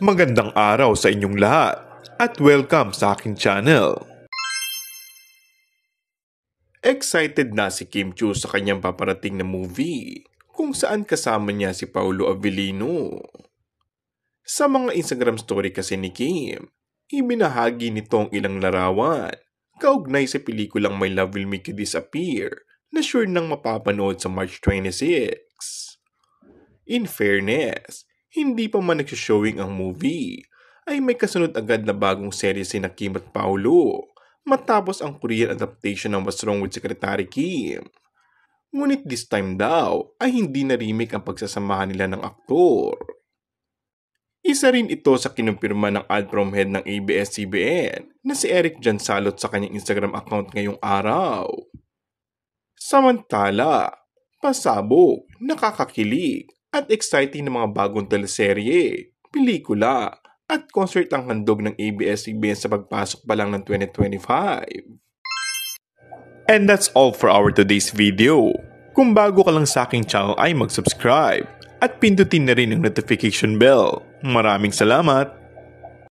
Magandang araw sa inyong lahat at welcome sa aking channel. Excited na si Kim Chiu sa kanyang paparating na movie kung saan kasama niya si Paulo Avellino. Sa mga Instagram story kasi ni Kim, ibinahagi nito ang ilang larawan kaugnay sa pelikulang My Love Will Make You Disappear na sure nang mapapanood sa March 26. In fairness, hindi pa man nagsushowing ang movie, ay may kasunod agad na bagong serye sina Kim at Paulo matapos ang Korean adaptation ng What's Wrong with Secretary Kim. Ngunit this time daw ay hindi na remake ang pagsasamahan nila ng aktor. Isa rin ito sa kinumpirma ng ad from head ng ABS-CBN na si Eric Jansalot sa kanyang Instagram account ngayong araw. Samantala, pasabog, nakakakilig at exciting na mga bagong teleserye, pelikula at concert ang handog ng ABS-CBN sa pagpasok pa lang ng 2025. And that's all for our today's video. Kung bago ka lang sa aking channel ay mag-subscribe at pindutin na rin ang notification bell. Maraming salamat!